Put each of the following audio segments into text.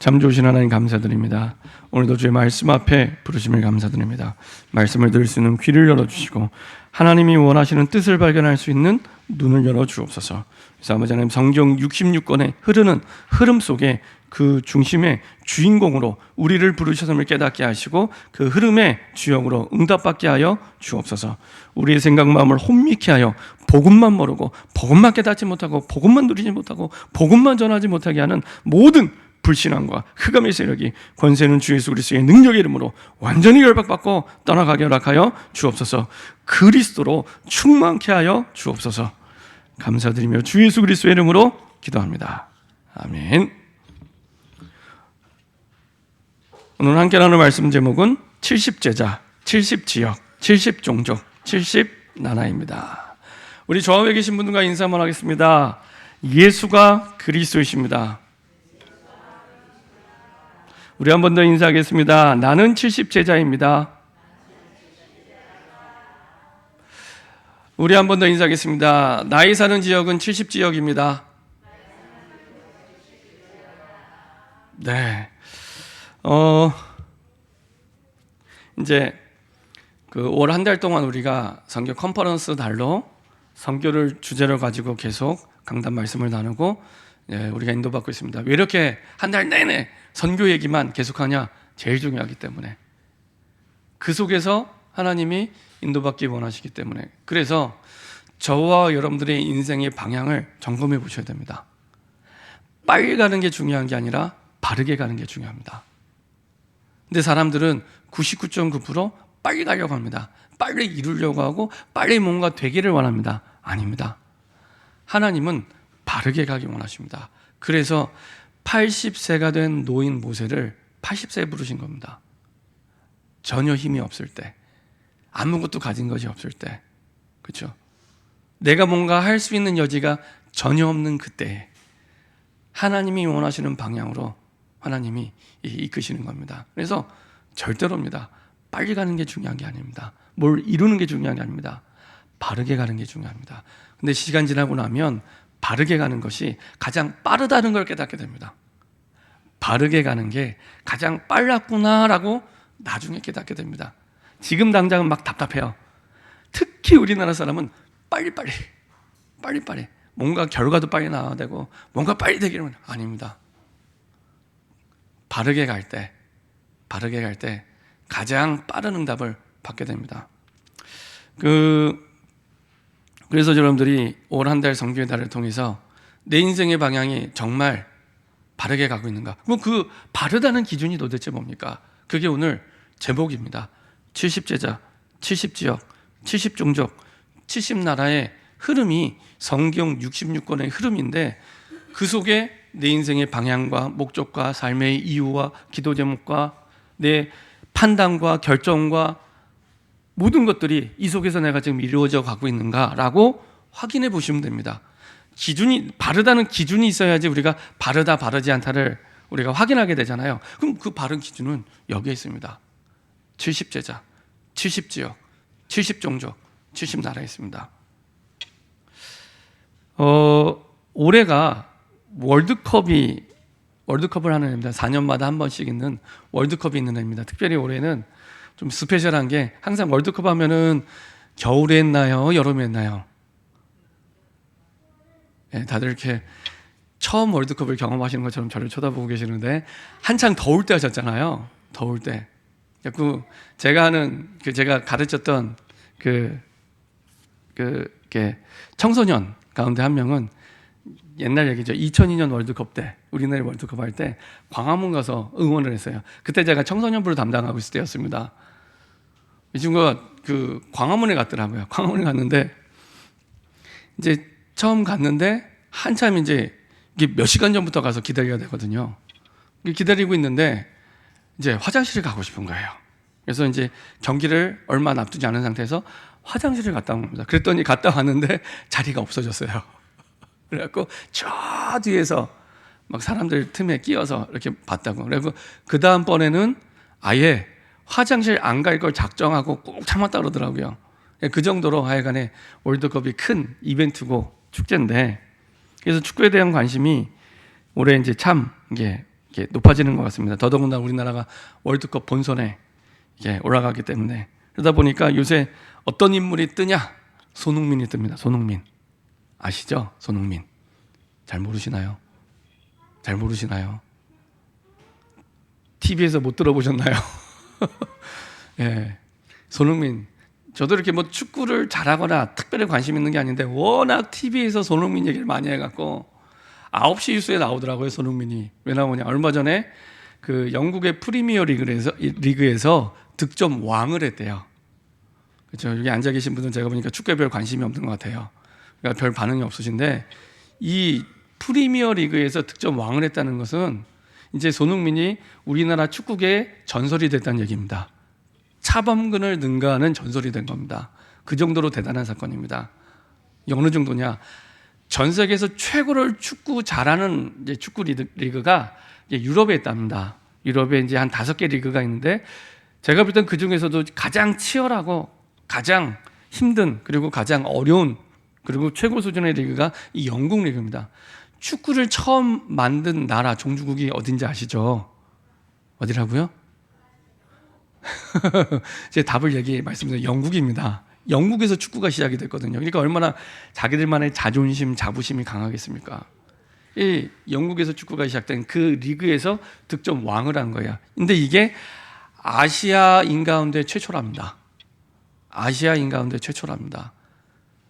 참 좋으신 하나님 감사드립니다. 오늘도 주의 말씀 앞에 부르심을 감사드립니다. 말씀을 들을 수 있는 귀를 열어주시고 하나님이 원하시는 뜻을 발견할 수 있는 눈을 열어주옵소서. 그래서 아버지 하나님, 성경 66권의 흐르는 흐름 속에 그 중심의 주인공으로 우리를 부르셨음을 깨닫게 하시고 그 흐름의 주역으로 응답받게 하여 주옵소서. 우리의 생각 마음을 혼미케 하여 복음만 모르고 복음만 깨닫지 못하고 복음만 누리지 못하고 복음만 전하지 못하게 하는 모든 불신앙과 흑암의 세력이 권세는 주 예수 그리스도의 능력의 이름으로 완전히 결박받고 떠나가게 허락하여 주옵소서. 그리스도로 충만케 하여 주옵소서. 감사드리며 주 예수 그리스도의 이름으로 기도합니다. 아멘. 오늘 함께 나눌 말씀 제목은 70제자, 70지역, 70종족, 70나라입니다. 우리 좌우에 계신 분들과 인사 한번 하겠습니다. 예수가 그리스도이십니다. 우리 한 번 더 인사하겠습니다. 나는 70제자입니다. 우리 한 번 더 인사하겠습니다. 나이 사는 지역은 70지역입니다. 네. 이제 그 올 한 달 동안 우리가 선교 컨퍼런스 달로 선교를 주제로 가지고 계속 강단 말씀을 나누고 우리가 인도받고 있습니다. 왜 이렇게 한 달 내내 선교 얘기만 계속하냐? 제일 중요하기 때문에, 그 속에서 하나님이 인도받기 원하시기 때문에. 그래서 저와 여러분들의 인생의 방향을 점검해 보셔야 됩니다. 빨리 가는 게 중요한 게 아니라 바르게 가는 게 중요합니다. 근데 사람들은 99.9% 빨리 가려고 합니다. 빨리 이루려고 하고 빨리 뭔가 되기를 원합니다. 아닙니다. 하나님은 바르게 가기 원하십니다. 그래서 80세가 된 노인 모세를 80세에 부르신 겁니다. 전혀 힘이 없을 때, 아무것도 가진 것이 없을 때, 그렇죠? 내가 뭔가 할 수 있는 여지가 전혀 없는 그때에 하나님이 원하시는 방향으로 하나님이 이끄시는 겁니다. 그래서 절대로입니다. 빨리 가는 게 중요한 게 아닙니다. 뭘 이루는 게 중요한 게 아닙니다. 바르게 가는 게 중요합니다. 근데 시간 지나고 나면 바르게 가는 것이 가장 빠르다는 걸 깨닫게 됩니다. 바르게 가는 게 가장 빨랐구나라고 나중에 깨닫게 됩니다. 지금 당장은 막 답답해요. 특히 우리나라 사람은 빨리빨리 뭔가 결과도 빨리 나와야 되고 뭔가 빨리 되기는 아닙니다. 바르게 갈 때 가장 빠른 응답을 받게 됩니다. 그래서 여러분들이 올 한 달 선교의 달을 통해서 내 인생의 방향이 정말 바르게 가고 있는가? 그럼 그 바르다는 기준이 도대체 뭡니까? 그게 오늘 제목입니다. 70제자, 70지역, 70종족, 70나라의 흐름이 성경 66권의 흐름인데, 그 속에 내 인생의 방향과 목적과 삶의 이유와 기도 제목과 내 판단과 결정과 모든 것들이 이 속에서 내가 지금 이루어져 가고 있는가라고 확인해 보시면 됩니다. 기준이, 바르다는 기준이 있어야지 우리가 바르다 바르지 않다를 우리가 확인하게 되잖아요. 그럼 그 바른 기준은 여기에 있습니다. 70제자, 70지역, 70종족, 70나라에 있습니다. 올해가 월드컵을 하는 해입니다. 4년마다 한 번씩 있는 월드컵이 있는 해입니다. 특별히 올해는 좀 스페셜한 게, 항상 월드컵 하면은 겨울에 했나요? 여름에 했나요? 네, 다들 이렇게 처음 월드컵을 경험하시는 것처럼 저를 쳐다보고 계시는데, 한창 더울 때 하셨잖아요. 더울 때. 제가 가르쳤던 청소년 가운데 한 명은 옛날 얘기죠. 2002년 월드컵 때, 우리나라 월드컵 할 때 광화문 가서 응원을 했어요. 그때 제가 청소년부를 담당하고 있을 때였습니다. 이 친구가 광화문에 갔더라고요. 광화문에 갔는데, 이제 처음 갔는데 한참 이제 이게 몇 시간 전부터 가서 기다려야 되거든요. 기다리고 있는데 이제 화장실을 가고 싶은 거예요. 그래서 이제 경기를 얼마 앞두지 않은 상태에서 화장실을 갔다 온 겁니다. 그랬더니 갔다 왔는데 자리가 없어졌어요. 그래갖고 저 뒤에서 막 사람들 틈에 끼어서 이렇게 봤다고. 그리고 그 다음번에는 아예 화장실 안 갈 걸 작정하고 꼭 참았다 그러더라고요. 그 정도로 하여간에 월드컵이 큰 이벤트고 축제인데, 그래서 축구에 대한 관심이 올해 이제 참 이게 이렇게 높아지는 것 같습니다. 더더군다나 우리나라가 월드컵 본선에 이게 올라가기 때문에. 그러다 보니까 요새 어떤 인물이 뜨냐? 손흥민이 뜹니다. 손흥민. 아시죠? 손흥민. 잘 모르시나요? 잘 모르시나요? TV에서 못 들어보셨나요? 예. 손흥민. 저도 이렇게 뭐 축구를 잘하거나 특별히 관심 있는 게 아닌데 워낙 TV에서 손흥민 얘기를 많이 해갖고 9시 뉴스에 나오더라고요. 손흥민이. 왜 나오냐? 얼마 전에 그 영국의 프리미어 리그에서 득점 왕을 했대요. 그렇죠. 여기 앉아 계신 분들은 제가 보니까 축구에 별 관심이 없는 것 같아요. 그러니까 별 반응이 없으신데, 이 프리미어 리그에서 득점 왕을 했다는 것은 이제 손흥민이 우리나라 축구계의 전설이 됐다는 얘기입니다. 차범근을 능가하는 전설이 된 겁니다. 그 정도로 대단한 사건입니다. 이게 어느 정도냐? 전 세계에서 최고를 축구 잘하는 이제 축구 리그가 이제 유럽에 있답니다. 유럽에 이제 한 5개 리그가 있는데, 제가 볼 땐 그 중에서도 가장 치열하고 가장 힘든, 그리고 가장 어려운, 그리고 최고 수준의 리그가 이 영국 리그입니다. 축구를 처음 만든 나라, 종주국이 어딘지 아시죠? 어디라고요? 제 답을 말씀드려요. 영국입니다. 영국에서 축구가 시작이 됐거든요. 그러니까 얼마나 자기들만의 자존심, 자부심이 강하겠습니까? 이 영국에서 축구가 시작된 그 리그에서 득점 왕을 한 거야. 근데 이게 아시아인 가운데 최초랍니다. 아시아인 가운데 최초랍니다.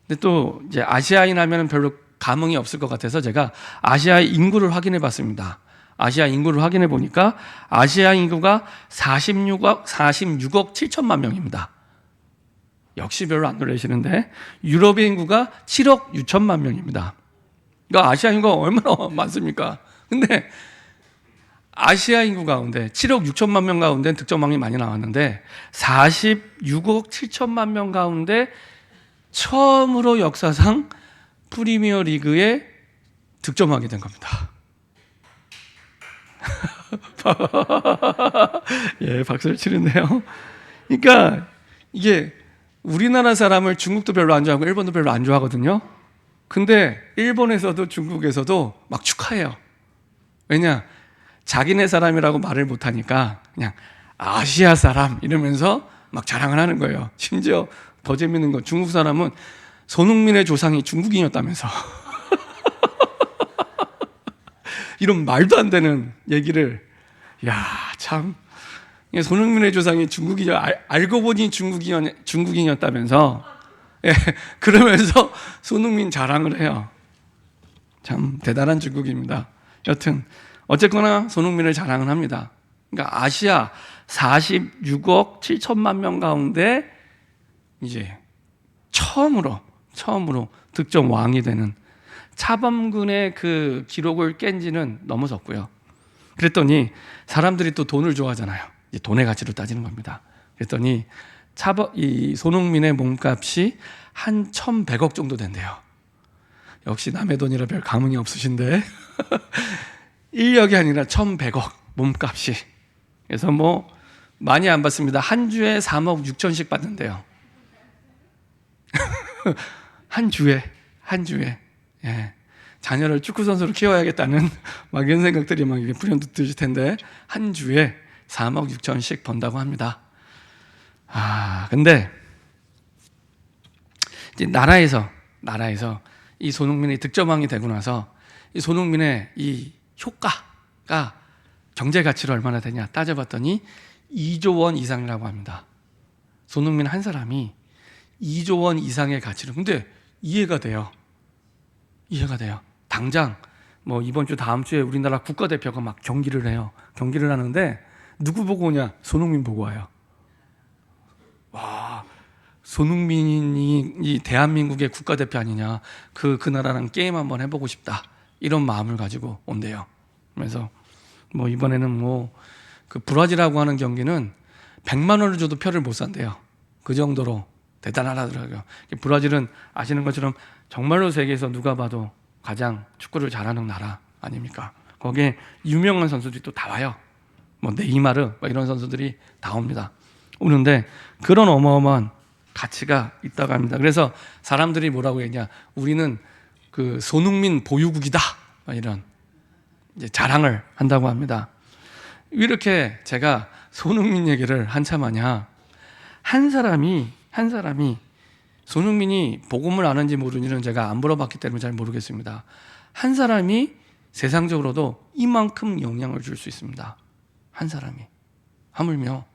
근데 또 이제 아시아인 하면 별로 감흥이 없을 것 같아서 제가 아시아 인구를 확인해 봤습니다. 아시아 인구를 확인해 보니까 아시아 인구가 46억 7천만 명입니다. 역시 별로 안 놀라시는데, 유럽의 인구가 7억 6천만 명입니다. 그러니까 아시아 인구가 얼마나 많습니까? 근데 아시아 인구 가운데 7억 6천만 명 가운데 득점왕이 많이 나왔는데 46억 7천만 명 가운데 처음으로 역사상 프리미어 리그에 득점하게 된 겁니다. 예, 박수를 치는데요. 그러니까 이게 우리나라 사람을 중국도 별로 안 좋아하고 일본도 별로 안 좋아하거든요. 근데 일본에서도 중국에서도 막 축하해요. 왜냐? 자기네 사람이라고 말을 못하니까 그냥 아시아 사람 이러면서 막 자랑을 하는 거예요. 심지어 더 재밌는 건 중국 사람은 손흥민의 조상이 중국인이었다면서 이런 말도 안 되는 얘기를. 야, 참, 손흥민의 조상이 중국인이 알고 보니 중국인이었다면서. 예, 그러면서 손흥민 자랑을 해요. 참 대단한 중국입니다. 여튼 어쨌거나 손흥민을 자랑을 합니다. 그러니까 아시아 46억 7천만 명 가운데 이제 처음으로 득점 왕이 되는 차범근의 그 기록을 깬 지는 넘어섰고요. 그랬더니 사람들이 또 돈을 좋아하잖아요. 이제 돈의 가치로 따지는 겁니다. 그랬더니 이 손흥민의 몸값이 한 1,100억 정도 된대요. 역시 남의 돈이라 별 감흥이 없으신데 1억이 아니라 1,100억 몸값이. 그래서 뭐 많이 안 받습니다. 한 주에 3억 6천씩 받는데요. 한 주에. 예. 자녀를 축구 선수로 키워야겠다는 막 이런 생각들이 막 불현듯 드실 텐데 한 주에 3억 6천씩 번다고 합니다. 근데 이제 나라에서 이 손흥민이 득점왕이 되고 나서 이 손흥민의 이 효과가 경제 가치로 얼마나 되냐 따져봤더니 2조 원 이상이라고 합니다. 손흥민 한 사람이 2조 원 이상의 가치로. 근데 이해가 돼요. 당장 뭐 이번 주 다음 주에 우리나라 국가대표가 막 경기를 해요. 경기를 하는데 누구 보고 오냐? 손흥민 보고 와요. 와, 손흥민이 이 대한민국의 국가대표 아니냐? 그 나라랑 게임 한번 해보고 싶다. 이런 마음을 가지고 온대요. 그래서 뭐 이번에는 뭐 그 브라질하고 하는 경기는 100만 원을 줘도 표를 못 산대요. 그 정도로 대단하더라고요. 브라질은 아시는 것처럼 정말로 세계에서 누가 봐도 가장 축구를 잘하는 나라 아닙니까? 거기에 유명한 선수들이 또 다 와요. 뭐 네이마르 이런 선수들이 다 오는데 그런 어마어마한 가치가 있다고 합니다. 그래서 사람들이 뭐라고 했냐? 우리는 그 손흥민 보유국이다. 이런 이제 자랑을 한다고 합니다. 왜 이렇게 제가 손흥민 얘기를 한참 하냐? 한 사람이 손흥민이 복음을 아는지 모르는지는 제가 안 물어봤기 때문에 잘 모르겠습니다. 한 사람이 세상적으로도 이만큼 영향을 줄 수 있습니다. 한 사람이. 하물며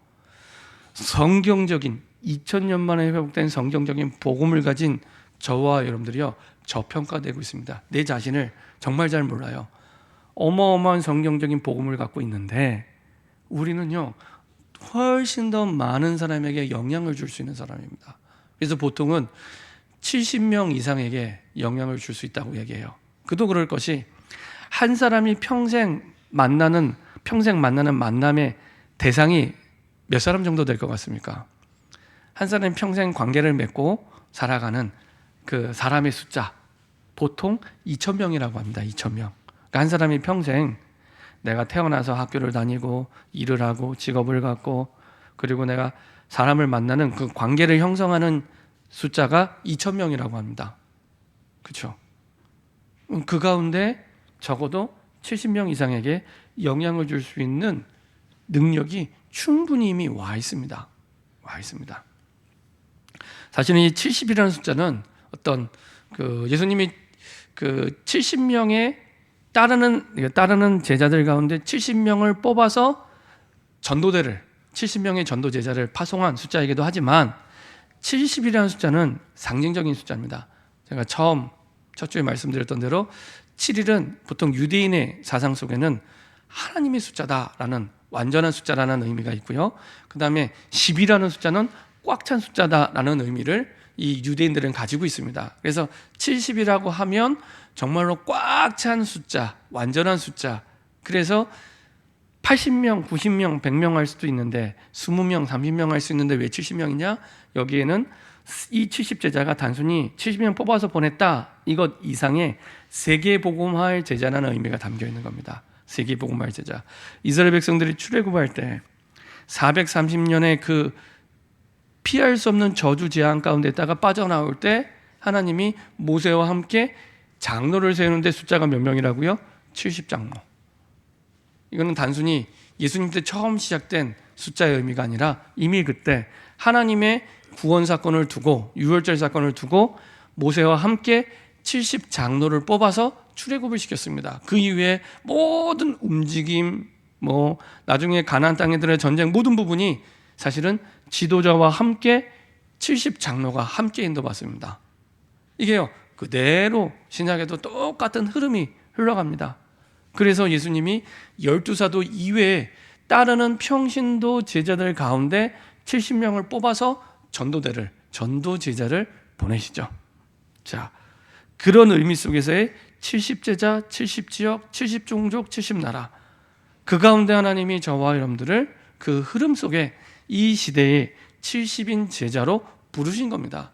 성경적인 2000년 만에 회복된 성경적인 복음을 가진 저와 여러분들이요, 저평가되고 있습니다. 내 자신을 정말 잘 몰라요. 어마어마한 성경적인 복음을 갖고 있는데 우리는요, 훨씬 더 많은 사람에게 영향을 줄 수 있는 사람입니다. 그래서 보통은 70명 이상에게 영향을 줄 수 있다고 얘기해요. 그도 그럴 것이, 한 사람이 평생 만나는 만남의 대상이 몇 사람 정도 될 것 같습니까? 한 사람이 평생 관계를 맺고 살아가는 그 사람의 숫자, 보통 2,000명이라고 합니다. 2,000명. 그러니까 한 사람이 평생 내가 태어나서 학교를 다니고 일을 하고 직업을 갖고 그리고 내가 사람을 만나는 그 관계를 형성하는 숫자가 2,000명이라고 합니다. 그렇죠? 그 가운데 적어도 70명 이상에게 영향을 줄 수 있는 능력이 충분히 이미 와 있습니다. 사실은 이 70이라는 숫자는 어떤 예수님이 70명의 따르는 제자들 가운데 70명을 뽑아서 70명의 전도 제자를 파송한 숫자이기도 하지만 70이라는 숫자는 상징적인 숫자입니다. 제가 첫 주에 말씀드렸던 대로 7일은 보통 유대인의 사상 속에는 하나님의 숫자다라는 완전한 숫자라는 의미가 있고요. 그 다음에 10이라는 숫자는 꽉 찬 숫자다라는 의미를 이 유대인들은 가지고 있습니다. 그래서 70이라고 하면 정말로 꽉 찬 숫자, 완전한 숫자. 그래서 80명, 90명, 100명 할 수도 있는데 20명, 30명 할 수 있는데 왜 70명이냐? 여기에는 이 70제자가 단순히 70명 뽑아서 보냈다, 이것 이상의 세계복음화의 제자라는 의미가 담겨 있는 겁니다. 세계복음화의 제자. 이스라엘 백성들이 출애굽할 때 430년의 그 피할 수 없는 저주 재앙 가운데 있다가 빠져나올 때 하나님이 모세와 함께 장로를 세우는데 숫자가 몇 명이라고요? 70장로. 이거는 단순히 예수님 때 처음 시작된 숫자의 의미가 아니라 이미 그때 하나님의 구원 사건을 두고, 유월절 사건을 두고 모세와 함께 70장로를 뽑아서 출애굽을 시켰습니다. 그 이후에 모든 움직임, 나중에 가나안 땅에 들어의 전쟁 모든 부분이 사실은 지도자와 함께 70장로가 함께 인도받습니다. 이게요, 그대로 신약에도 똑같은 흐름이 흘러갑니다. 그래서 예수님이 12사도 이외에 따르는 평신도 제자들 가운데 70명을 뽑아서 전도 제자를 보내시죠. 자, 그런 의미 속에서의 70제자, 70지역, 70종족, 70나라, 그 가운데 하나님이 저와 여러분들을 그 흐름 속에 이 시대의 70인 제자로 부르신 겁니다.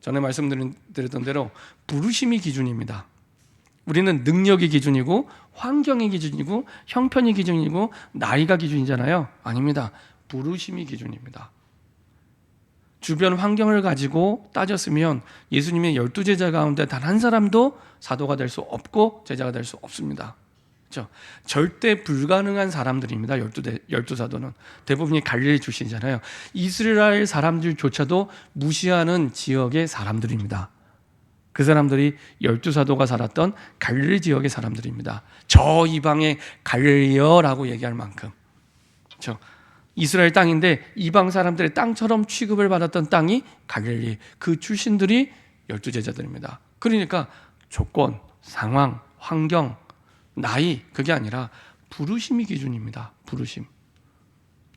전에 말씀드렸던 대로 부르심이 기준입니다. 우리는 능력이 기준이고 환경이 기준이고 형편이 기준이고 나이가 기준이잖아요. 아닙니다. 부르심이 기준입니다. 주변 환경을 가지고 따졌으면 예수님의 12제자 가운데 단 한 사람도 사도가 될 수 없고 제자가 될 수 없습니다. 그렇죠? 절대 불가능한 사람들입니다. 12사도는 대부분이 갈릴리 출신이잖아요. 이스라엘 사람들조차도 무시하는 지역의 사람들입니다. 그 사람들이 12사도가 살았던 갈릴리 지역의 사람들입니다. 저 이방의 갈릴리여라고 얘기할 만큼. 그렇죠? 이스라엘 땅인데 이방 사람들의 땅처럼 취급을 받았던 땅이 갈릴리, 그 출신들이 12제자들입니다. 그러니까 조건, 상황, 환경, 나이, 그게 아니라 부르심이 기준입니다. 부르심.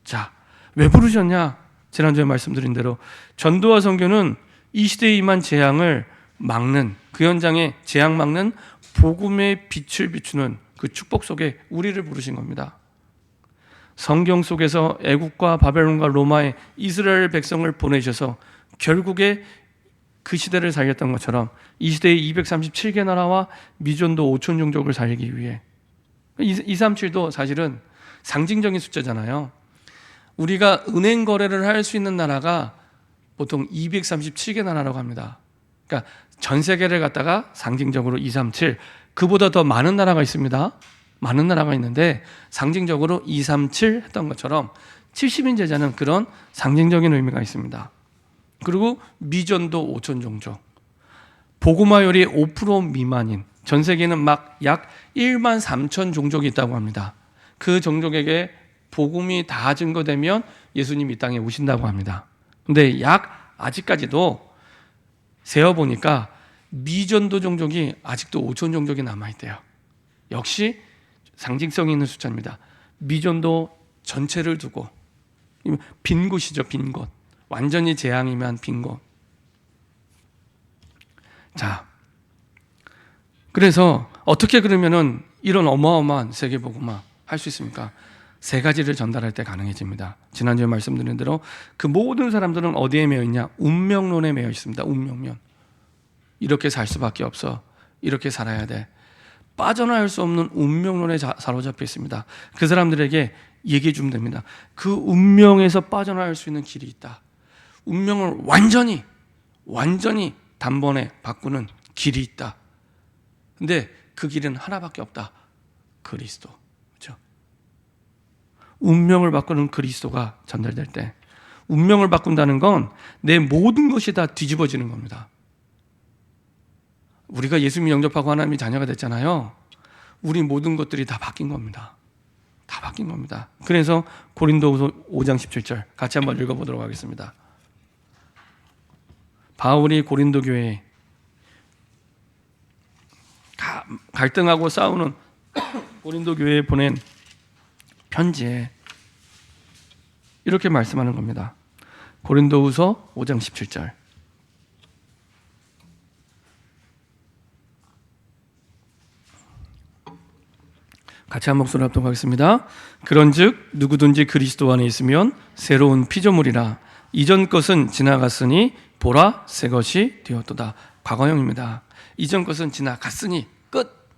자, 왜 부르셨냐? 지난주에 말씀드린 대로 전도와 선교는 이 시대에 임한 재앙을 막는, 그 현장에 재앙 막는 복음의 빛을 비추는 그 축복 속에 우리를 부르신 겁니다. 성경 속에서 애국과 바벨론과 로마에 이스라엘 백성을 보내셔서 결국에 그 시대를 살렸던 것처럼 이 시대의 237개 나라와 미전도 5천 종족을 살리기 위해, 237도 사실은 상징적인 숫자잖아요. 우리가 은행 거래를 할 수 있는 나라가 보통 237개 나라라고 합니다. 그러니까 전 세계를 갖다가 상징적으로 237, 그보다 더 많은 나라가 있습니다. 많은 나라가 있는데 상징적으로 237 했던 것처럼 70인 제자는 그런 상징적인 의미가 있습니다. 그리고 미전도 5천 종족, 복음화율이 5% 미만인, 전 세계는 막 약 1만 3천 종족이 있다고 합니다. 그 종족에게 복음이 다 증거되면 예수님이 이 땅에 오신다고 합니다. 근데 아직까지도 세어보니까 미전도 종족이 아직도 5천 종족이 남아있대요. 역시 상징성이 있는 숫자입니다. 미전도 전체를 두고, 빈 곳이죠, 빈 곳. 완전히 재앙이면 빈 곳. 자, 그래서 어떻게 그러면은 이런 어마어마한 세계복음화 할 수 있습니까? 세 가지를 전달할 때 가능해집니다. 지난주에 말씀드린 대로 그 모든 사람들은 어디에 매여 있냐? 운명론에 매여 있습니다. 운명론. 이렇게 살 수밖에 없어. 이렇게 살아야 돼. 빠져나올 수 없는 운명론에 사로잡혀 있습니다. 그 사람들에게 얘기해 주면 됩니다. 그 운명에서 빠져나올 수 있는 길이 있다. 운명을 완전히 단번에 바꾸는 길이 있다. 근데 그 길은 하나밖에 없다. 그리스도. 그렇죠? 운명을 바꾸는 그리스도가 전달될 때, 운명을 바꾼다는 건 내 모든 것이 다 뒤집어지는 겁니다. 우리가 예수님 영접하고 하나님의 자녀가 됐잖아요. 우리 모든 것들이 다 바뀐 겁니다. 다 바뀐 겁니다. 그래서 고린도후서 5장 17절 같이 한번 읽어보도록 하겠습니다. 바울이 고린도 교회에 갈등하고 싸우는 고린도 교회에 보낸 편지에 이렇게 말씀하는 겁니다. 고린도후서 5장 17절. 같이 한 목소리로 합독 하겠습니다. 그런즉 누구든지 그리스도 안에 있으면 새로운 피조물이라. 이전 것은 지나갔으니 보라 새 것이 되었도다. 과거형입니다. 이전 것은 지나갔으니 끝.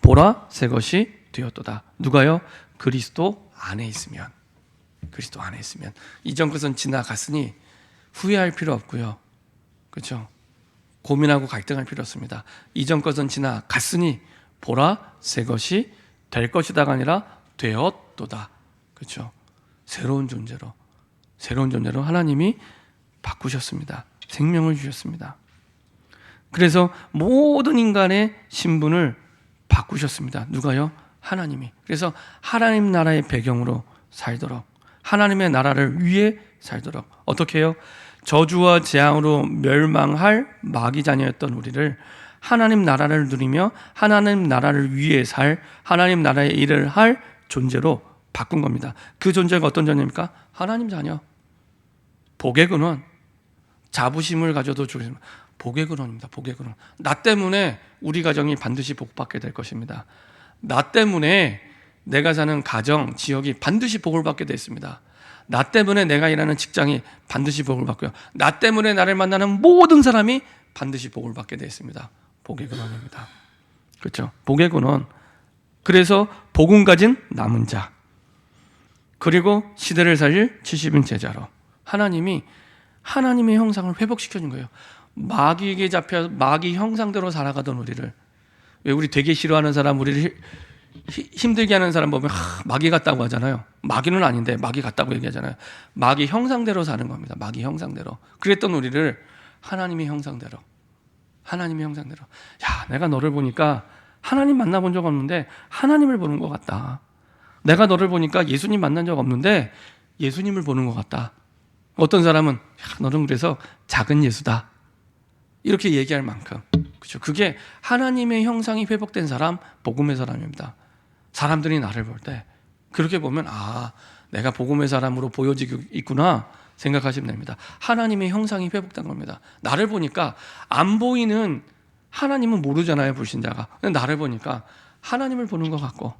보라 새 것이 되었도다. 누가요? 그리스도 안에 있으면. 그리스도 안에 있으면. 이전 것은 지나갔으니 후회할 필요 없고요. 그렇죠? 고민하고 갈등할 필요 없습니다. 이전 것은 지나갔으니 보라 새 것이 될 것이다가 아니라 되었도다. 그렇죠? 새로운 존재로 하나님이 바꾸셨습니다. 생명을 주셨습니다. 그래서 모든 인간의 신분을 바꾸셨습니다. 누가요? 하나님이. 그래서 하나님 나라의 배경으로 살도록, 하나님의 나라를 위해 살도록, 어떻게 해요? 저주와 재앙으로 멸망할 마귀 자녀였던 우리를 하나님 나라를 누리며 하나님 나라를 위해 살, 하나님 나라의 일을 할 존재로 바꾼 겁니다. 그 존재가 어떤 존재입니까? 하나님 자녀. 복의 근원. 자부심을 가져도 주겠습니다. 복의 근원입니다. 복의 근원. 나 때문에 우리 가정이 반드시 복받게 될 것입니다. 나 때문에 내가 사는 가정, 지역이 반드시 복을 받게 되어 있습니다. 나 때문에 내가 일하는 직장이 반드시 복을 받고요. 나 때문에 나를 만나는 모든 사람이 반드시 복을 받게 되어 있습니다. 복의 근원입니다. 그렇죠? 복의 근원. 그래서 복음 가진 남은 자, 그리고 시대를 살릴 70인 제자로 하나님이 하나님의 형상을 회복시켜준 거예요. 마귀에게 잡혀 마귀 형상대로 살아가던 우리를, 왜 우리 되게 싫어하는 사람, 우리를 힘들게 하는 사람 보면 마귀 같다고 하잖아요. 마귀는 아닌데 마귀 같다고 얘기하잖아요. 마귀 형상대로 사는 겁니다. 마귀 형상대로. 그랬던 우리를 하나님의 형상대로. 야, 내가 너를 보니까 하나님 만나본 적 없는데 하나님을 보는 것 같다. 내가 너를 보니까 예수님 만난 적 없는데 예수님을 보는 것 같다. 어떤 사람은 너는 그래서 작은 예수다. 이렇게 얘기할 만큼. 그렇죠? 그게 하나님의 형상이 회복된 사람, 복음의 사람입니다. 사람들이 나를 볼 때 그렇게 보면 내가 복음의 사람으로 보여지고 있구나 생각하시면 됩니다. 하나님의 형상이 회복된 겁니다. 나를 보니까 안 보이는 하나님은 모르잖아요, 불신자가. 근데 나를 보니까 하나님을 보는 것 같고,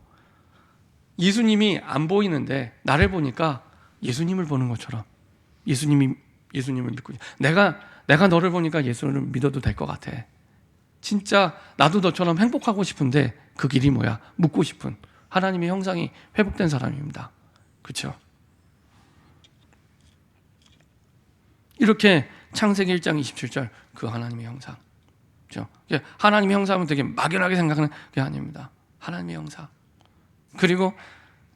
예수님이 안 보이는데 나를 보니까 예수님을 보는 것처럼 예수님을 믿고, 내가 너를 보니까 예수를 믿어도 될 것 같아. 진짜 나도 너처럼 행복하고 싶은데 그 길이 뭐야? 묻고 싶은 하나님의 형상이 회복된 사람입니다. 그렇죠? 이렇게 창세기 1장 27절 그 하나님의 형상. 그렇죠? 하나님의 형상은 되게 막연하게 생각하는 게 아닙니다. 하나님의 형상. 그리고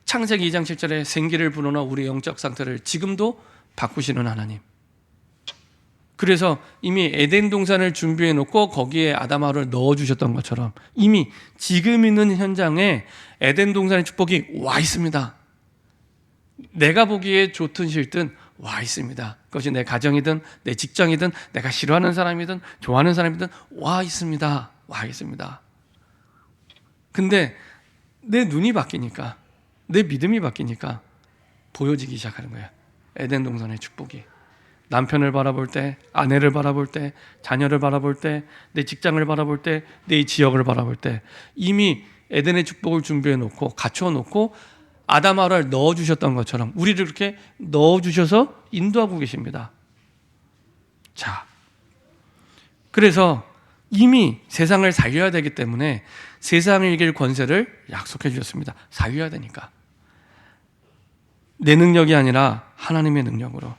창세기 2장 7절에 생기를 불어넣어 우리 영적 상태를 지금도 바꾸시는 하나님. 그래서 이미 에덴 동산을 준비해 놓고 거기에 아담 하와를 넣어 주셨던 것처럼 이미 지금 있는 현장에 에덴 동산의 축복이 와 있습니다. 내가 보기에 좋든 싫든 와 있습니다. 그것이 내 가정이든 내 직장이든 내가 싫어하는 사람이든 좋아하는 사람이든 와 있습니다. 와 있습니다. 근데 내 눈이 바뀌니까, 내 믿음이 바뀌니까 보여지기 시작하는 거야. 에덴 동산의 축복이. 남편을 바라볼 때, 아내를 바라볼 때, 자녀를 바라볼 때, 내 직장을 바라볼 때, 내 지역을 바라볼 때 이미 에덴의 축복을 준비해 놓고 갖춰 놓고 아담 하와를 넣어 주셨던 것처럼 우리를 그렇게 넣어 주셔서 인도하고 계십니다. 자, 그래서 이미 세상을 살려야 되기 때문에 세상을 이길 권세를 약속해 주셨습니다. 살려야 되니까. 내 능력이 아니라 하나님의 능력으로.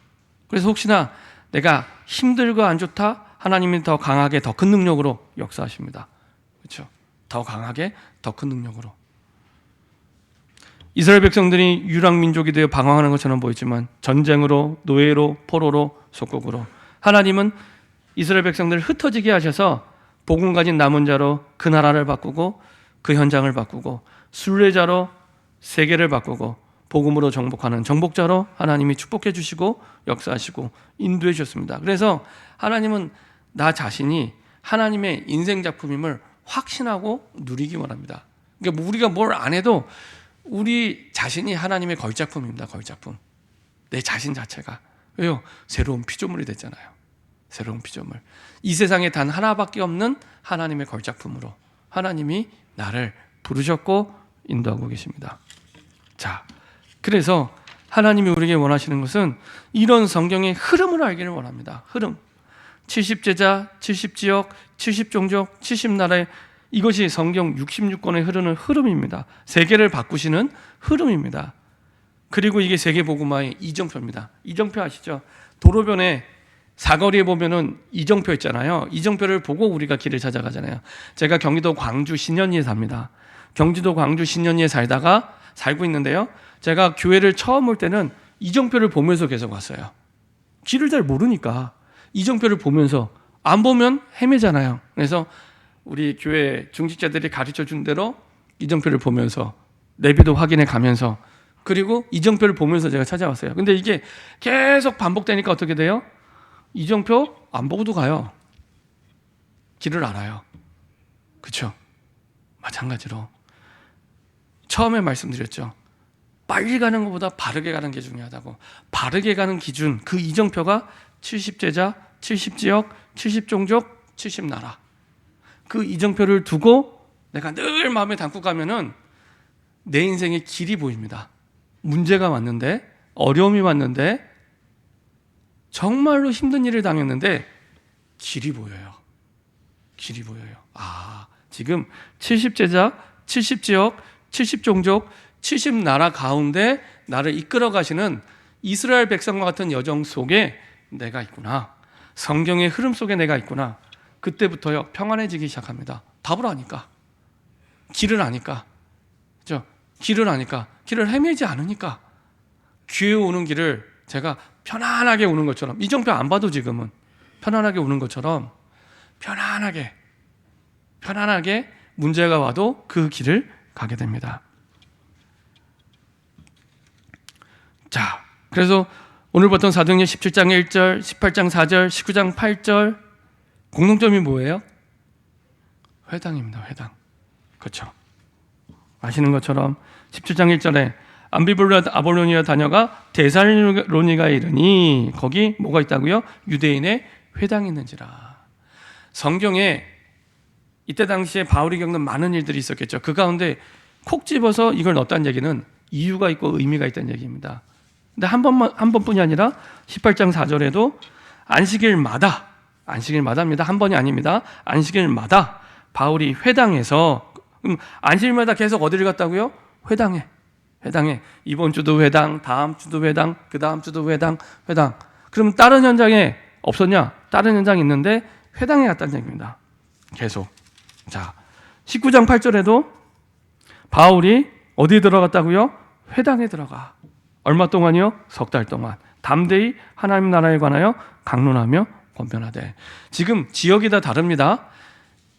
그래서 혹시나 내가 힘들고 안 좋다, 하나님이 더 강하게 더 큰 능력으로 역사하십니다. 그렇죠? 더 강하게 더 큰 능력으로. 이스라엘 백성들이 유랑민족이 되어 방황하는 것처럼 보이지만 전쟁으로, 노예로, 포로로, 속국으로 하나님은 이스라엘 백성들을 흩어지게 하셔서 복음 가진 남은 자로 그 나라를 바꾸고 그 현장을 바꾸고 순례자로 세계를 바꾸고 복음으로 정복하는 정복자로 하나님이 축복해 주시고 역사하시고 인도해 주셨습니다. 그래서 하나님은 나 자신이 하나님의 인생 작품임을 확신하고 누리기 원합니다. 그러니까 우리가 뭘 안 해도 우리 자신이 하나님의 걸작품입니다. 걸작품. 내 자신 자체가. 왜요? 새로운 피조물이 됐잖아요. 새로운 피조물. 이 세상에 단 하나밖에 없는 하나님의 걸작품으로 하나님이 나를 부르셨고 인도하고 계십니다. 자, 그래서 하나님이 우리에게 원하시는 것은 이런 성경의 흐름을 알기를 원합니다. 흐름. 70제자, 70지역, 70종족, 70나라의 이것이 성경 66권에 흐르는 흐름입니다. 세계를 바꾸시는 흐름입니다. 그리고 이게 세계복음화의 이정표입니다. 이정표 아시죠? 도로변에 사거리에 보면은 이정표 있잖아요. 이정표를 보고 우리가 길을 찾아가잖아요. 제가 경기도 광주 신현리에 삽니다. 경기도 광주 신현리에 살고 있는데요. 제가 교회를 처음 올 때는 이정표를 보면서 계속 왔어요. 길을 잘 모르니까 이정표를 보면서, 안 보면 헤매잖아요. 그래서 우리 교회 중직자들이 가르쳐 준 대로 이정표를 보면서 내비도 확인해 가면서, 그리고 이정표를 보면서 제가 찾아왔어요. 근데 이게 계속 반복되니까 어떻게 돼요? 이정표 안 보고도 가요. 길을 알아요. 그렇죠? 마찬가지로 처음에 말씀드렸죠. 빨리 가는 것보다 바르게 가는 게 중요하다고. 바르게 가는 기준, 그 이정표가 70제자, 70지역, 70종족, 70나라. 그 이정표를 두고 내가 늘 마음에 담고 가면은 내 인생의 길이 보입니다. 문제가 왔는데, 어려움이 왔는데, 정말로 힘든 일을 당했는데 길이 보여요. 길이 보여요. 아, 지금 70제자, 70지역, 70종족, 70나라 가운데 나를 이끌어 가시는 이스라엘 백성과 같은 여정 속에 내가 있구나. 성경의 흐름 속에 내가 있구나. 그때부터요, 평안해지기 시작합니다. 답을 아니까. 길을 아니까. 그죠? 길을 아니까. 길을 헤매지 않으니까. 교회 오는 길을 제가 편안하게 오는 것처럼, 이정표 안 봐도 지금은 편안하게 오는 것처럼 편안하게 문제가 와도 그 길을 가게 됩니다. 자, 그래서 오늘 봤던 사도행전 17장 1절, 18장 4절, 19장 8절 공통점이 뭐예요? 회당입니다. 회당. 그렇죠? 아시는 것처럼 17장 1절에 암비볼라 아볼로니아 다녀가 데살로니가에 이르니 거기 뭐가 있다고요? 유대인의 회당이 있는지라. 성경에 이때 당시에 바울이 겪는 많은 일들이 있었겠죠. 그 가운데 콕 집어서 이걸 넣었다는 얘기는 이유가 있고 의미가 있다는 얘기입니다. 근데 한 번뿐이 아니라 18장 4절에도 안식일마다입니다. 한 번이 아닙니다. 안식일마다 바울이 회당에서, 안식일마다 계속 어디를 갔다고요? 회당에 이번 주도 회당, 다음 주도 회당, 그 다음 주도 회당. 그럼 다른 현장에 없었냐? 다른 현장이 있는데 회당에 갔다는 얘기입니다. 계속. 자, 19장 8절에도 바울이 어디에 들어갔다고요? 회당에 들어가. 얼마 동안이요? 3달 동안. 담대히 하나님 나라에 관하여 강론하며 권변하되. 지금 지역이 다 다릅니다.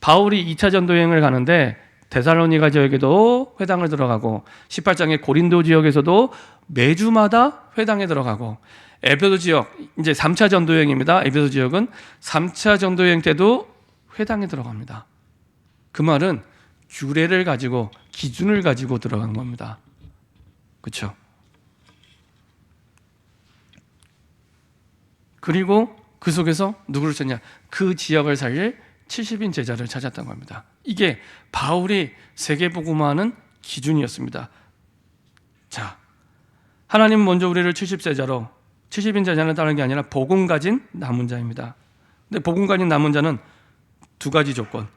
바울이 2차 전도여행을 가는데 데살로니가 지역에도 회당을 들어가고 18장의 고린도 지역에서도 매주마다 회당에 들어가고 에베소 지역 이제 3차 전도여행입니다. 에베소 지역은 3차 전도여행 때도 회당에 들어갑니다. 그 말은 규례를 가지고 기준을 가지고 들어간 겁니다. 그렇죠? 그리고 그 속에서 누구를 찾냐? 그 지역을 살릴 70인 제자를 찾았던 겁니다. 이게 바울이 세계복음화하는 기준이었습니다. 자, 하나님 먼저 우리를 70제자로 70인 제자는 다른 게 아니라 복음 가진 남은 자입니다. 근데 복음 가진 남은 자는 두 가지 조건.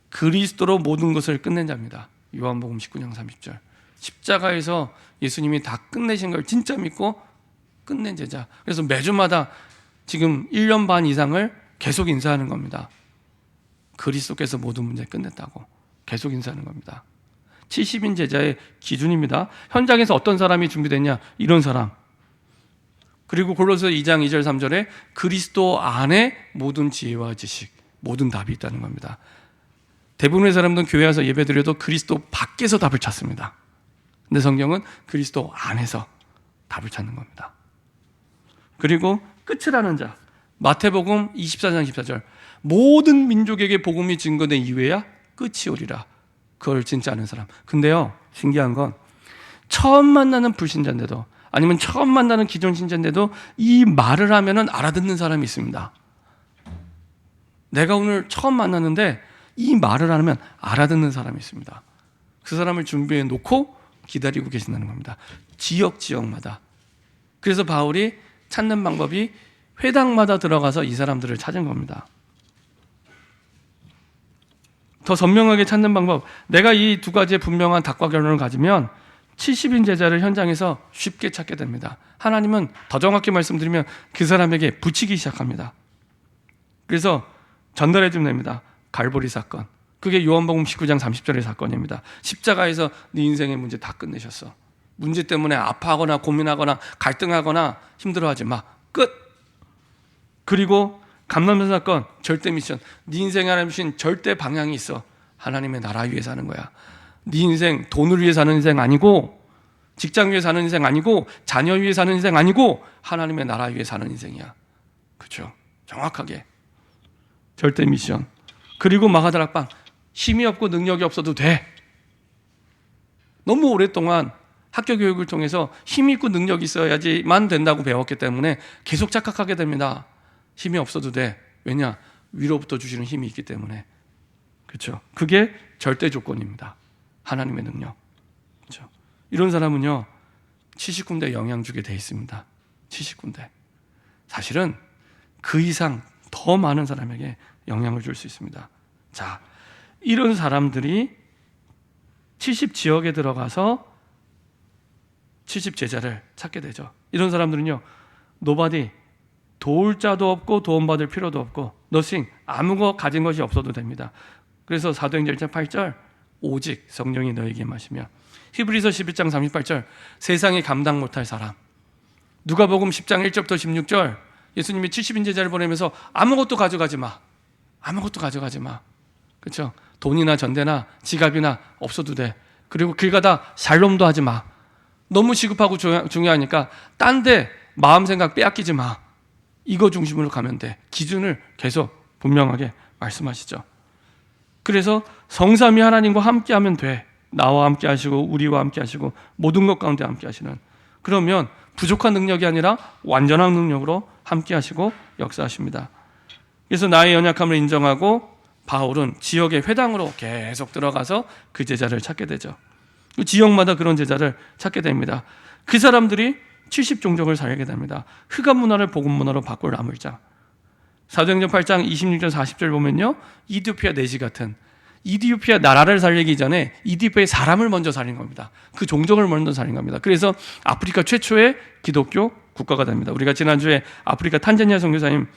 그리스도로 모든 것을 끝낸 자입니다. 요한복음 19장 30절. 십자가에서 예수님이 다 끝내신 걸 진짜 믿고 끝낸 제자. 그래서 매주마다 지금 1년 반 이상을 계속 인사하는 겁니다. 그리스도께서 모든 문제 끝냈다고 계속 인사하는 겁니다. 70인 제자의 기준입니다. 현장에서 어떤 사람이 준비됐냐? 이런 사람. 그리고 골로새 2장 2절 3절에 그리스도 안에 모든 지혜와 지식, 모든 답이 있다는 겁니다. 대부분의 사람들은 교회 와서 예배드려도 그리스도 밖에서 답을 찾습니다. 근데 성경은 그리스도 안에서 답을 찾는 겁니다. 그리고 끝이라는 자, 마태복음 24장 14절. 모든 민족에게 복음이 증거된 이후에야 끝이 오리라. 그걸 진짜 아는 사람. 근데요, 신기한 건 처음 만나는 불신자인데도 아니면 처음 만나는 기존 신자인데도 이 말을 하면은 알아듣는 사람이 있습니다. 내가 오늘 처음 만났는데 이 말을 하면 알아듣는 사람이 있습니다. 그 사람을 준비해 놓고 기다리고 계신다는 겁니다. 지역마다. 그래서 바울이 찾는 방법이 회당마다 들어가서 이 사람들을 찾은 겁니다. 더 선명하게 찾는 방법, 내가 이 두 가지의 분명한 답과 결론을 가지면 70인 제자를 현장에서 쉽게 찾게 됩니다. 하나님은 더 정확히 말씀드리면 그 사람에게 붙이기 시작합니다. 그래서 전달해 주면 됩니다. 갈보리 사건. 그게 요한복음 19장 30절의 사건입니다. 십자가에서 네 인생의 문제 다 끝내셨어. 문제 때문에 아파하거나 고민하거나 갈등하거나 힘들어하지 마. 끝. 그리고 감람산 사건, 절대 미션. 네 인생에 하나님 주신 절대 방향이 있어. 하나님의 나라 위해 사는 거야. 네 인생 돈을 위해 사는 인생 아니고, 직장 위해 사는 인생 아니고, 자녀 위해 사는 인생 아니고, 하나님의 나라 위해 사는 인생이야. 그렇죠? 정확하게 절대 미션. 그리고 마가다락방, 힘이 없고 능력이 없어도 돼. 너무 오랫동안 학교 교육을 통해서 힘이 있고 능력이 있어야지만 된다고 배웠기 때문에 계속 착각하게 됩니다. 힘이 없어도 돼. 왜냐? 위로부터 주시는 힘이 있기 때문에. 그렇죠? 그게 절대 조건입니다. 하나님의 능력. 그렇죠? 이런 사람은요, 70군데 영향 주게 돼 있습니다. 70군데. 사실은 그 이상 더 많은 사람에게 영향을 줄 수 있습니다. 자, 이런 사람들이 70지역에 들어가서 70제자를 찾게 되죠. 이런 사람들은요, nobody, 도울 자도 없고 도움받을 필요도 없고 nothing, 아무거 가진 것이 없어도 됩니다. 그래서 사도행전 1장 8절, 오직 성령이 너에게 임하시며, 히브리서 11장 38절, 세상에 감당 못할 사람, 누가복음 10장 1절부터 16절, 예수님이 70인 제자를 보내면서 아무것도 가져가지 마. 아무것도 가져가지 마. 그렇죠? 돈이나 전대나 지갑이나 없어도 돼. 그리고 길 가다 샬롬도 하지 마. 너무 시급하고 중요하니까 딴 데 마음 생각 빼앗기지 마. 이거 중심으로 가면 돼. 기준을 계속 분명하게 말씀하시죠. 그래서 성삼위 하나님과 함께하면 돼. 나와 함께 하시고 우리와 함께 하시고 모든 것 가운데 함께 하시는. 그러면 부족한 능력이 아니라 완전한 능력으로 함께 하시고 역사하십니다. 그래서 나의 연약함을 인정하고 바울은 지역의 회당으로 계속 들어가서 그 제자를 찾게 되죠. 지역마다 그런 제자를 찾게 됩니다. 그 사람들이 70종족을 살게 됩니다. 흑암 문화를 복음 문화로 바꿀 남을 자. 사도행전 8장 26절 40절 보면요, 이디오피아 내시 같은, 이디오피아 나라를 살리기 전에 이디오피아의 사람을 먼저 살린 겁니다. 그 종족을 먼저 살린 겁니다. 그래서 아프리카 최초의 기독교 국가가 됩니다. 우리가 지난주에 아프리카 탄자니아 선교사님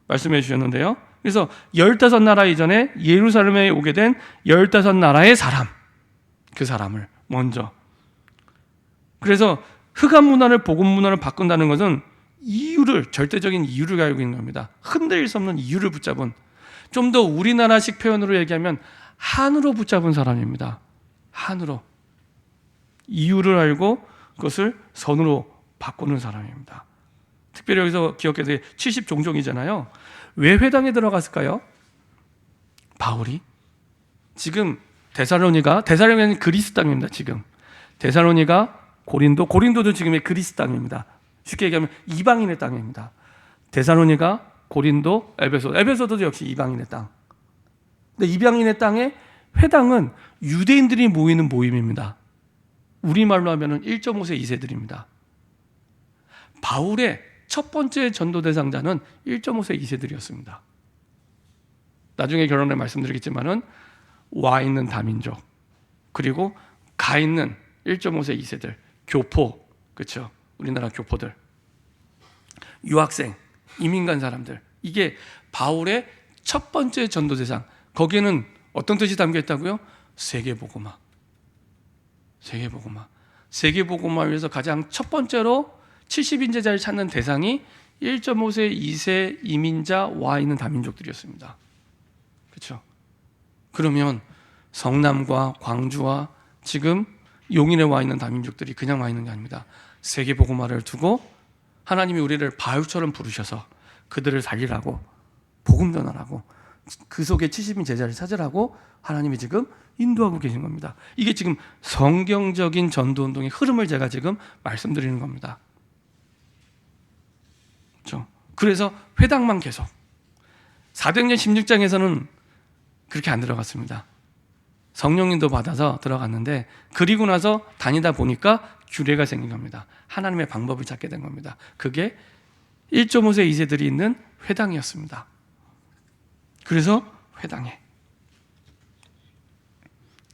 말씀해 주셨는데요, 그래서 15나라 이전에 예루살렘에 오게 된 15나라의 사람, 그 사람을 먼저 그래서 흑암 문화를 복음 문화로 바꾼다는 것은 절대적인 이유를 가지고 있는 겁니다. 흔들릴 수 없는 이유를 붙잡은, 좀 더 우리나라식 표현으로 얘기하면 한으로 붙잡은 사람입니다. 한으로. 이유를 알고 그것을 선으로 바꾸는 사람입니다. 특별히 여기서 기억해야 될 70종족이잖아요. 왜 회당에 들어갔을까요? 바울이 지금 데살로니가는 그리스 땅입니다. 지금 데살로니가, 고린도도 지금의 그리스 땅입니다. 쉽게 얘기하면 이방인의 땅입니다. 데살로니가, 고린도, 에베소도 역시 이방인의 땅. 근데 이방인의 땅에 회당은 유대인들이 모이는 모임입니다. 우리말로 하면 1.5세 2세들입니다. 바울의 첫 번째 전도 대상자는 1.5세 2세들이었습니다. 나중에 결론에 말씀드리겠지만은 와 있는 다민족, 그리고 가 있는 1.5세 2세들, 교포, 그렇죠? 우리나라 교포들, 유학생, 이민 간 사람들, 이게 바울의 첫 번째 전도 대상. 거기에는 어떤 뜻이 담겨 있다고요? 세계복음화. 세계복음화를 위해서 가장 첫 번째로 70인제자를 찾는 대상이 1.5세 2세 이민자 와 있는 다민족들이었습니다. 그렇죠? 그러면 성남과 광주와 지금 용인에 와 있는 다민족들이 그냥 와 있는 게 아닙니다. 세계복음화를 두고 하나님이 우리를 바울처럼 부르셔서 그들을 살리라고, 복음 전하라고, 그 속에 70인 제자를 찾으라고 하나님이 지금 인도하고 계신 겁니다. 이게 지금 성경적인 전도운동의 흐름을 제가 지금 말씀드리는 겁니다. 그렇죠? 그래서 회당만 계속, 사도행전 16장에서는 그렇게 안 들어갔습니다. 성령님도 받아서 들어갔는데, 그리고 나서 다니다 보니까 규례가 생긴 겁니다. 하나님의 방법을 찾게 된 겁니다. 그게 1.5세 2세들이 있는 회당이었습니다. 그래서 회당에,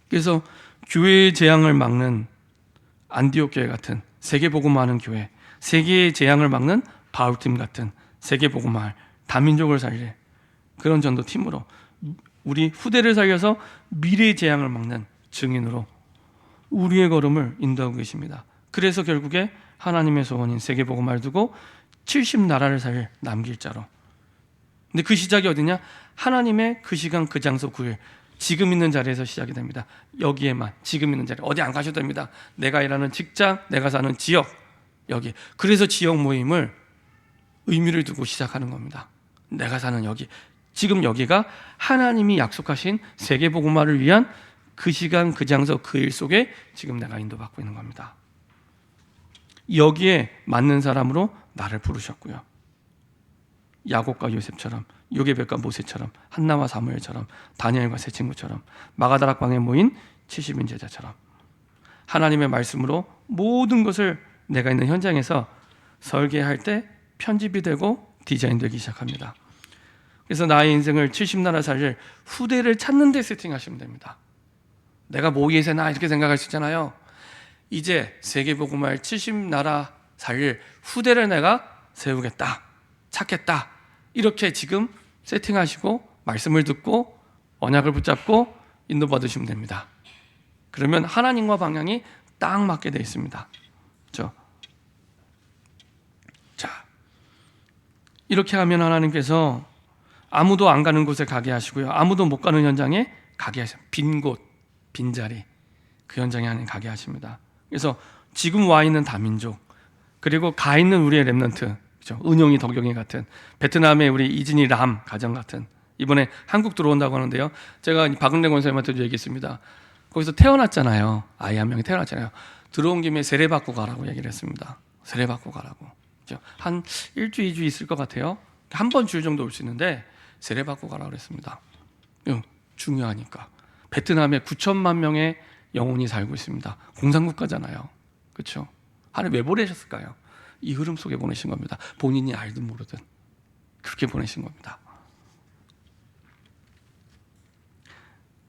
그래서 교회의 재앙을 막는 안디옥 교회 같은 세계복음화하는 교회, 세계의 재앙을 막는 바울팀 같은 세계복음화할, 다민족을 살릴 그런 전도팀으로 우리 후대를 살려서 미래의 재앙을 막는 증인으로 우리의 걸음을 인도하고 계십니다. 그래서 결국에 하나님의 소원인 세계복음화를 두고 70나라를 살릴 남길 자로. 근데 그 시작이 어디냐? 하나님의 그 시간 그 장소 그 일, 지금 있는 자리에서 시작이 됩니다. 여기에만, 지금 있는 자리, 어디 안 가셔도 됩니다. 내가 일하는 직장, 내가 사는 지역, 여기. 그래서 지역 모임을 의미를 두고 시작하는 겁니다. 내가 사는 여기, 지금 여기가 하나님이 약속하신 세계복음화를 위한 그 시간 그 장소 그 일 속에 지금 내가 인도받고 있는 겁니다. 여기에 맞는 사람으로 나를 부르셨고요. 야곱과 요셉처럼, 요게벳과 모세처럼, 한나와 사무엘처럼, 다니엘과 세 친구처럼, 마가다락방에 모인 70인 제자처럼 하나님의 말씀으로 모든 것을 내가 있는 현장에서 설계할 때 편집이 되고 디자인되기 시작합니다. 그래서 나의 인생을 70나라 살릴 후대를 찾는 데 세팅하시면 됩니다. 내가 모의에 세나 이렇게 생각할 수 있잖아요. 이제 세계복음화할 70나라 살릴 후대를 내가 세우겠다, 찾겠다, 이렇게 지금 세팅하시고 말씀을 듣고 언약을 붙잡고 인도받으시면 됩니다. 그러면 하나님과 방향이 딱 맞게 되어 있습니다. 그렇죠? 자, 이렇게 하면 하나님께서 아무도 안 가는 곳에 가게 하시고요, 아무도 못 가는 현장에 가게 하십니다. 빈 곳, 빈자리, 그 현장에 하나님 가게 하십니다. 그래서 지금 와 있는 다민족, 그리고 가 있는 우리의 렘넌트, 그렇죠? 은용이, 덕용이 같은, 베트남의 우리 이진이 람 가정 같은, 이번에 한국 들어온다고 하는데요, 제가 박은래 권사님한테도 얘기했습니다. 거기서 태어났잖아요. 아이 한 명이 태어났잖아요. 들어온 김에 세례받고 가라고 얘기를 했습니다. 세례받고 가라고. 그렇죠? 한 1주 2주 있을 것 같아요. 한 번 줄 정도 올 수 있는데 세례받고 가라고 그랬습니다. 중요하니까. 베트남에 9천만 명의 영혼이 살고 있습니다. 공산국가잖아요. 그렇죠? 하나님 왜 보내셨을까요? 이 흐름 속에 보내신 겁니다. 본인이 알든 모르든 그렇게 보내신 겁니다.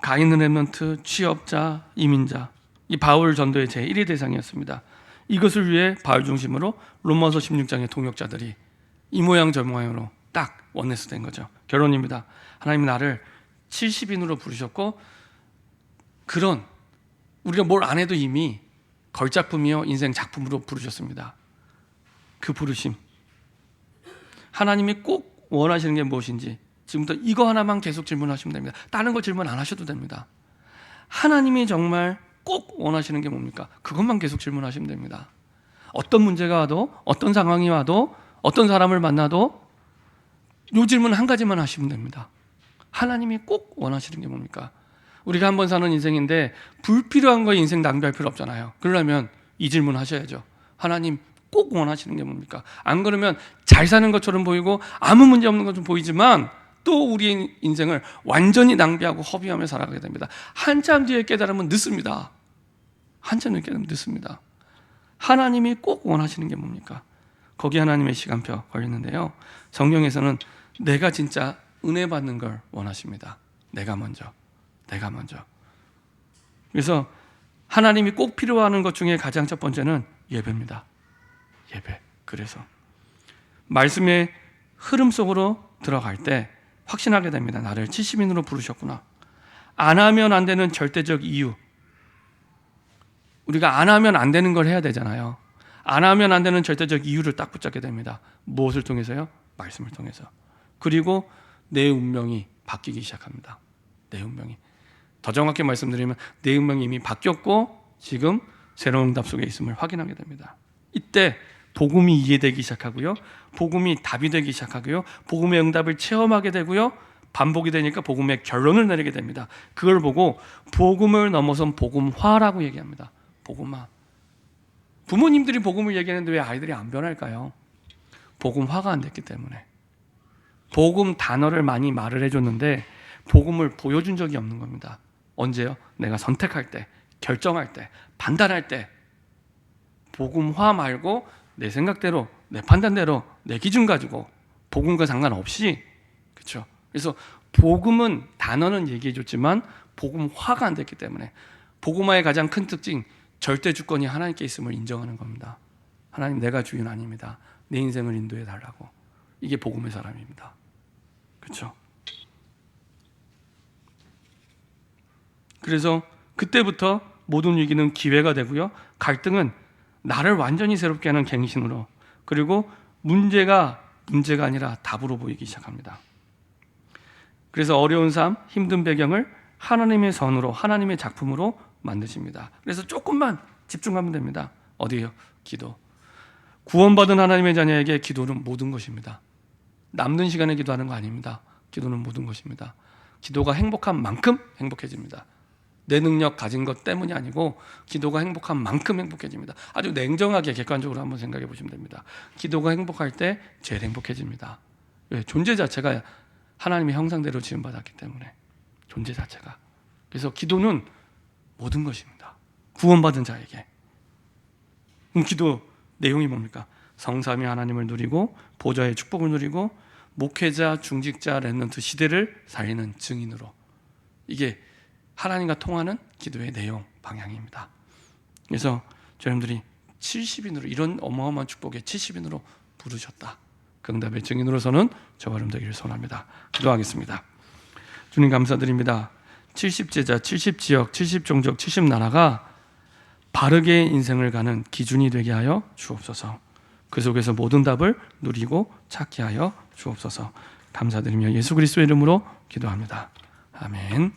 가 있는 렘넌트, 취업자, 이민자, 이 바울 전도의 제1의 대상이었습니다. 이것을 위해 바울 중심으로 로마서 16장의 동역자들이 이 모양 저 모양으로 딱 원네스 된 거죠. 결론입니다. 하나님이 나를 70인으로 부르셨고, 그런 우리가 뭘 안 해도 이미 걸작품이요 인생 작품으로 부르셨습니다. 그 부르심, 하나님이 꼭 원하시는 게 무엇인지 지금부터 이거 하나만 계속 질문하시면 됩니다. 다른 거 질문 안 하셔도 됩니다. 하나님이 정말 꼭 원하시는 게 뭡니까? 그것만 계속 질문하시면 됩니다. 어떤 문제가 와도, 어떤 상황이 와도, 어떤 사람을 만나도 이 질문 한 가지만 하시면 됩니다. 하나님이 꼭 원하시는 게 뭡니까? 우리가 한 번 사는 인생인데 불필요한 거에 인생 낭비할 필요 없잖아요. 그러려면 이 질문 하셔야죠. 하나님 꼭 원하시는 게 뭡니까? 안 그러면 잘 사는 것처럼 보이고 아무 문제 없는 것처럼 보이지만 또 우리의 인생을 완전히 낭비하고 허비하며 살아가게 됩니다. 한참 뒤에 깨달으면 늦습니다. 한참 뒤에 깨달으면 늦습니다. 하나님이 꼭 원하시는 게 뭡니까? 거기 하나님의 시간표 걸리는데요, 성경에서는 내가 진짜 은혜 받는 걸 원하십니다. 내가 먼저. 그래서 하나님이 꼭 필요하는 것 중에 가장 첫 번째는 예배입니다. 예배. 그래서 말씀의 흐름 속으로 들어갈 때 확신하게 됩니다. 나를 70인으로 부르셨구나. 안 하면 안 되는 절대적 이유, 우리가 안 하면 안 되는 걸 해야 되잖아요. 안 하면 안 되는 절대적 이유를 딱 붙잡게 됩니다. 무엇을 통해서요? 말씀을 통해서. 그리고 내 운명이 바뀌기 시작합니다. 내 운명이. 더 정확히 말씀드리면 내 운명이 이미 바뀌었고 지금 새로운 응답 속에 있음을 확인하게 됩니다. 이때 복음이 이해되기 시작하고요, 복음이 답이 되기 시작하고요, 복음의 응답을 체험하게 되고요, 반복이 되니까 복음의 결론을 내리게 됩니다. 그걸 보고 복음을 넘어선 복음화라고 얘기합니다. 복음화. 부모님들이 복음을 얘기하는데 왜 아이들이 안 변할까요? 복음화가 안 됐기 때문에. 복음 단어를 많이 말을 해줬는데 복음을 보여준 적이 없는 겁니다. 언제요? 내가 선택할 때, 결정할 때, 판단할 때. 복음화 말고 내 생각대로, 내 판단대로, 내 기준 가지고 복음과 상관없이, 그렇죠? 그래서 복음은 단어는 얘기해줬지만 복음화가 안 됐기 때문에 복음화의 가장 큰 특징, 절대 주권이 하나님께 있음을 인정하는 겁니다. 하나님, 내가 주인 아닙니다. 내 인생을 인도해 달라고. 이게 복음의 사람입니다. 그렇죠? 그래서 그때부터 모든 위기는 기회가 되고요, 갈등은 나를 완전히 새롭게 하는 갱신으로, 그리고 문제가 아니라 답으로 보이기 시작합니다. 그래서 어려운 삶, 힘든 배경을 하나님의 선으로, 하나님의 작품으로 만드십니다. 그래서 조금만 집중하면 됩니다. 어디요? 기도. 구원받은 하나님의 자녀에게 기도는 모든 것입니다. 남는 시간에 기도하는 거 아닙니다. 기도는 모든 것입니다. 기도가 행복한 만큼 행복해집니다. 내 능력 가진 것 때문이 아니고 기도가 행복한 만큼 행복해집니다. 아주 냉정하게 객관적으로 한번 생각해 보시면 됩니다. 기도가 행복할 때 제일 행복해집니다. 왜? 존재 자체가 하나님의 형상대로 지음받았기 때문에. 존재 자체가. 그래서 기도는 모든 것입니다. 구원받은 자에게. 그럼 기도 내용이 뭡니까? 성삼위 하나님을 누리고 보좌의 축복을 누리고 목회자, 중직자, 렘넌트 시대를 살리는 증인으로. 이게 하나님과 통하는 기도의 내용, 방향입니다. 그래서 여러분들이 70인으로, 이런 어마어마한 축복에 70인으로 부르셨다. 그 응답의 증인으로서는 저와 여러분 되기를 소원합니다. 기도하겠습니다. 주님 감사드립니다. 70제자, 70지역, 70종족, 70나라가 바르게 인생을 가는 기준이 되게 하여 주옵소서. 그 속에서 모든 답을 누리고 찾게 하여 주옵소서. 감사드리며 예수 그리스도의 이름으로 기도합니다. 아멘.